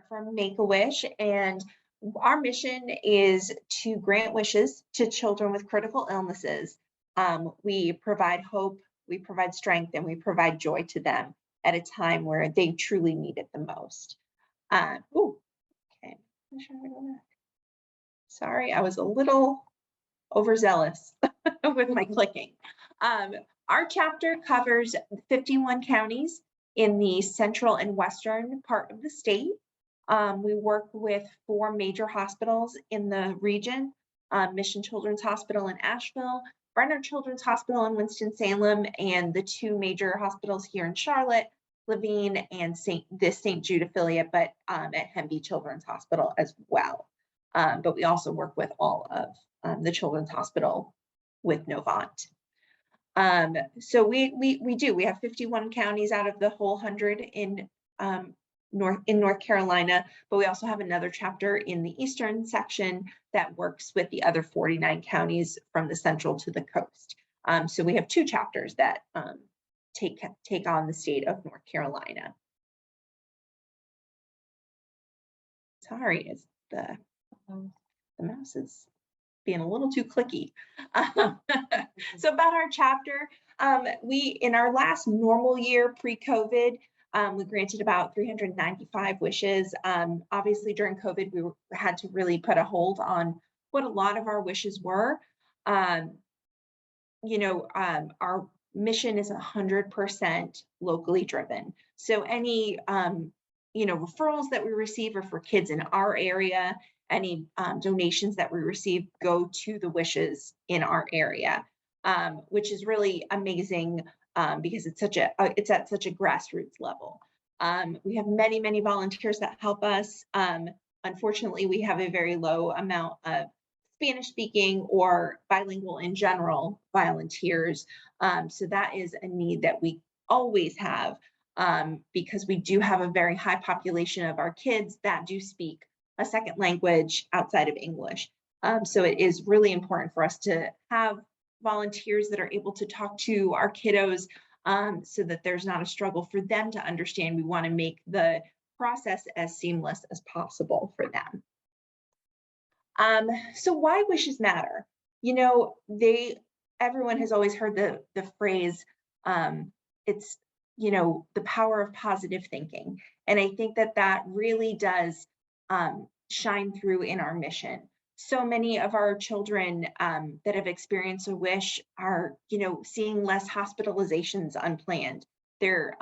from Make-A-Wish, and our mission is to grant wishes to children with critical illnesses. We provide hope, we provide strength, and we provide joy to them at a time where they truly need it the most. Okay. Sorry, I was a little overzealous with my clicking. Our chapter covers 51 counties in the central and western part of the state. We work with 4 major hospitals in the region, Mission Children's Hospital in Asheville, Brenner Children's Hospital in Winston-Salem, and the 2 major hospitals here in Charlotte, Levine and the St. Jude affiliate, but at Hemby Children's Hospital as well. But we also work with all of the Children's Hospital with Novant. So we have 51 counties out of the whole 100 in North Carolina, but we also have another chapter in the eastern section that works with the other 49 counties from the central to the coast. So we have 2 chapters that take on the state of North Carolina. Sorry, the mouse is being a little too clicky. So about our chapter, in our last normal year pre-COVID, we granted about 395 wishes. Obviously during COVID, we had to really put a hold on what a lot of our wishes were. Our mission is 100% locally driven. So any, referrals that we receive are for kids in our area. Any donations that we receive go to the wishes in our area, which is really amazing because it's at such a grassroots level. We have many, many volunteers that help us. Unfortunately, we have a very low amount of Spanish speaking or bilingual in general volunteers. So that is a need that we always have because we do have a very high population of our kids that do speak a second language outside of English. So it is really important for us to have volunteers that are able to talk to our kiddos so that there's not a struggle for them to understand. We want to make the process as seamless as possible for them. So why wishes matter? Everyone has always heard the phrase, it's, the power of positive thinking. And I think that really does shine through in our mission. So many of our children that have experienced a wish are, seeing less hospitalizations unplanned. They're,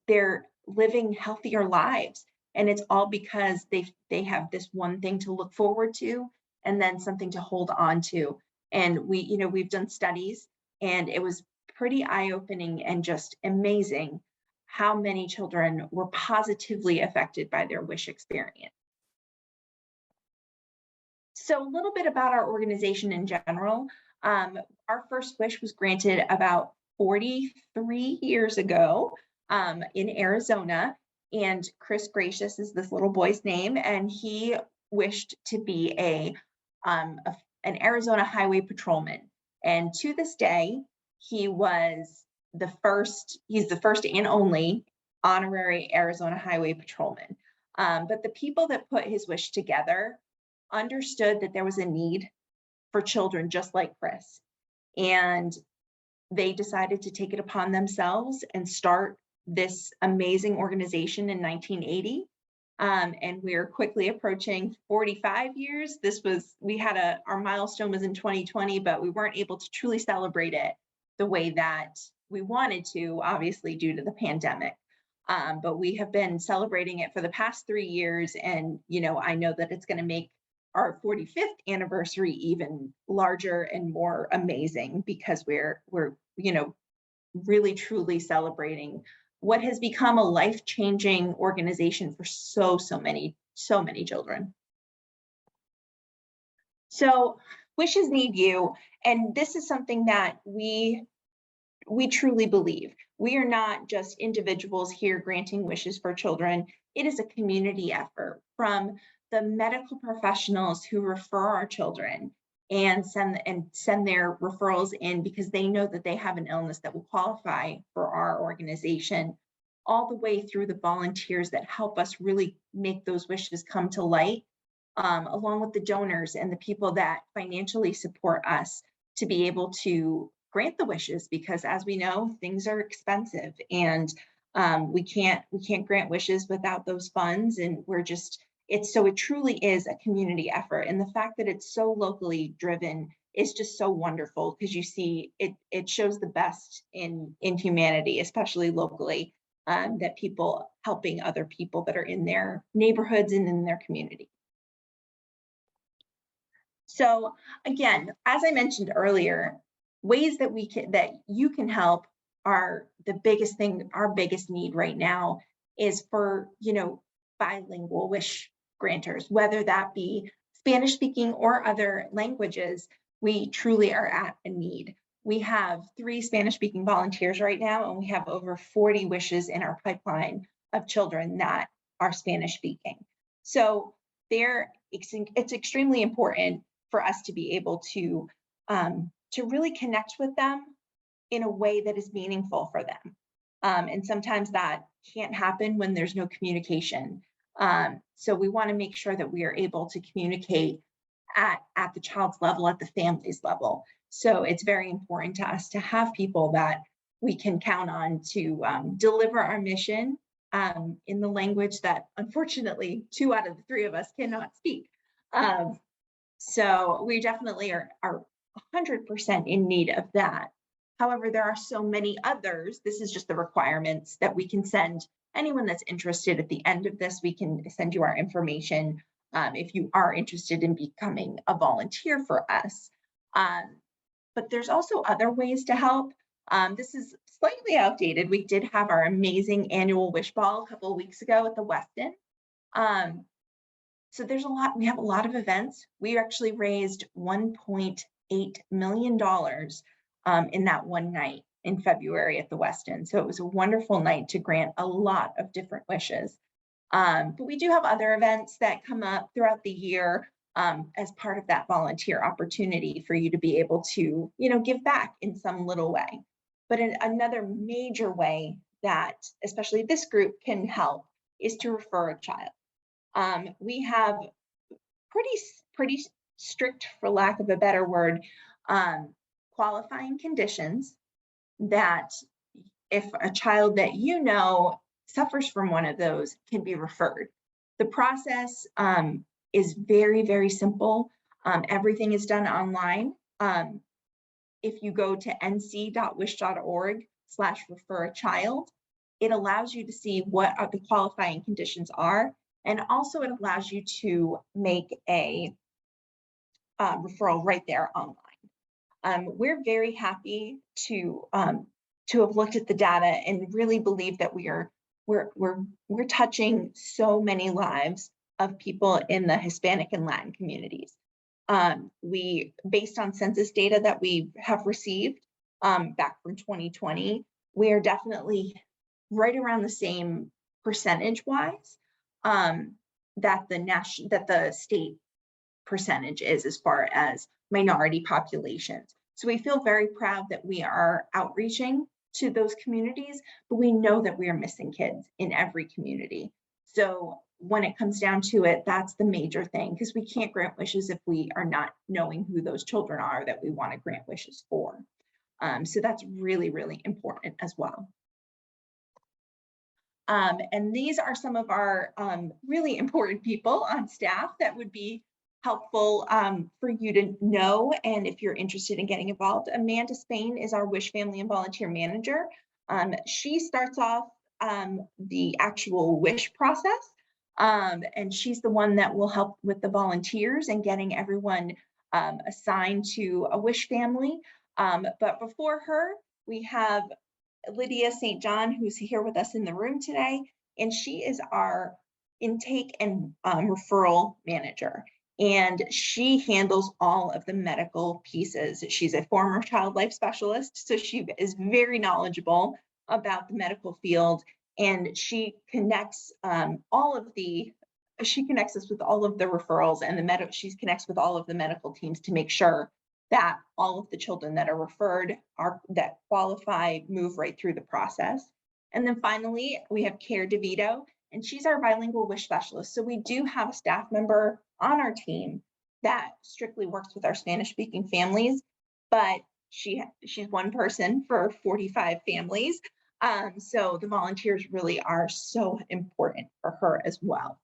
they're living healthier lives. And it's all because they have this one thing to look forward to and then something to hold on to. And we've done studies, and it was pretty eye-opening and just amazing how many children were positively affected by their wish experience. So a little bit about our organization in general. Our first wish was granted about 43 years ago in Arizona. And Chris Gracious is this little boy's name, and he wished to be an Arizona highway patrolman. And to this day, he's the first and only honorary Arizona highway patrolman. But the people that put his wish together understood that there was a need for children just like Chris. And they decided to take it upon themselves and start this amazing organization in 1980. And we're quickly approaching 45 years. Our milestone was in 2020, but we weren't able to truly celebrate it the way that we wanted to, obviously due to the pandemic. But we have been celebrating it for the past 3 years. And, I know that it's going to make our 45th anniversary even larger and more amazing because we're really truly celebrating what has become a life-changing organization for so many children. So wishes need you. And this is something that we truly believe. We are not just individuals here granting wishes for children. It is a community effort from the medical professionals who refer our children and send their referrals in because they know that they have an illness that will qualify for our organization, all the way through the volunteers that help us really make those wishes come to light, along with the donors and the people that financially support us to be able to grant the wishes, because as we know, things are expensive, and we can't grant wishes without those funds. And it truly is a community effort. And the fact that it's so locally driven is just so wonderful, because you see it shows the best in humanity, especially locally, that people helping other people that are in their neighborhoods and in their community. So again, as I mentioned earlier, ways that you can help are the biggest thing. Our biggest need right now is for, bilingual wish granters, whether that be Spanish speaking or other languages. We truly are at a need. We have 3 Spanish speaking volunteers right now, and we have over 40 wishes in our pipeline of children that are Spanish speaking. So it's extremely important for us to be able to really connect with them in a way that is meaningful for them. And sometimes that can't happen when there's no communication. So we want to make sure that we are able to communicate at the child's level, at the family's level. So it's very important to us to have people that we can count on to deliver our mission in the language that unfortunately 2 out of the 3 of us cannot speak. So we definitely are 100% in need of that. However, there are so many others. This is just the requirements that we can send anyone that's interested. At the end of this, we can send you our information if you are interested in becoming a volunteer for us. But there's also other ways to help. This is slightly outdated. We did have our amazing annual wish ball a couple of weeks ago at the Westin. So we have a lot of events. We actually raised $1.8 million in that one night in February at the Westin. So it was a wonderful night to grant a lot of different wishes. But we do have other events that come up throughout the year as part of that volunteer opportunity for you to be able to, give back in some little way. But another major way that especially this group can help is to refer a child. We have pretty strict, for lack of a better word, qualifying conditions that if a child that suffers from one of those can be referred. The process is very, very simple. Everything is done online. If you go to nc.wish.org/refer-a-child, it allows you to see what the qualifying conditions are. And also it allows you to make a referral right there online. We're very happy to have looked at the data and really believe that we're touching so many lives of people in the Hispanic and Latin communities. Based on census data that we have received back from 2020, we are definitely right around the same percentage-wise that the state percentage is as far as minority populations. So we feel very proud that we are outreaching to those communities, but we know that we are missing kids in every community. So when it comes down to it, that's the major thing, because we can't grant wishes if we are not knowing who those children are that we want to grant wishes for. So that's really, really important as well. And these are some of our really important people on staff that would be helpful for you to know. And if you're interested in getting involved, Amanda Spain is our Wish Family and Volunteer Manager. She starts off the actual wish process. And she's the one that will help with the volunteers and getting everyone assigned to a wish family. But before her, we have Lydia St. John, who's here with us in the room today, and she is our intake and referral manager. And she handles all of the medical pieces. She's a former child life specialist, so she is very knowledgeable about the medical field, and she connects she connects us with all of the referrals, and she connects with all of the medical teams to make sure that all of the children that are referred that qualify move right through the process. And then finally, we have Care DeVito, and she's our bilingual wish specialist. So we do have a staff member on our team that strictly works with our Spanish speaking families, but she's one person for 45 families. So the volunteers really are so important for her as well.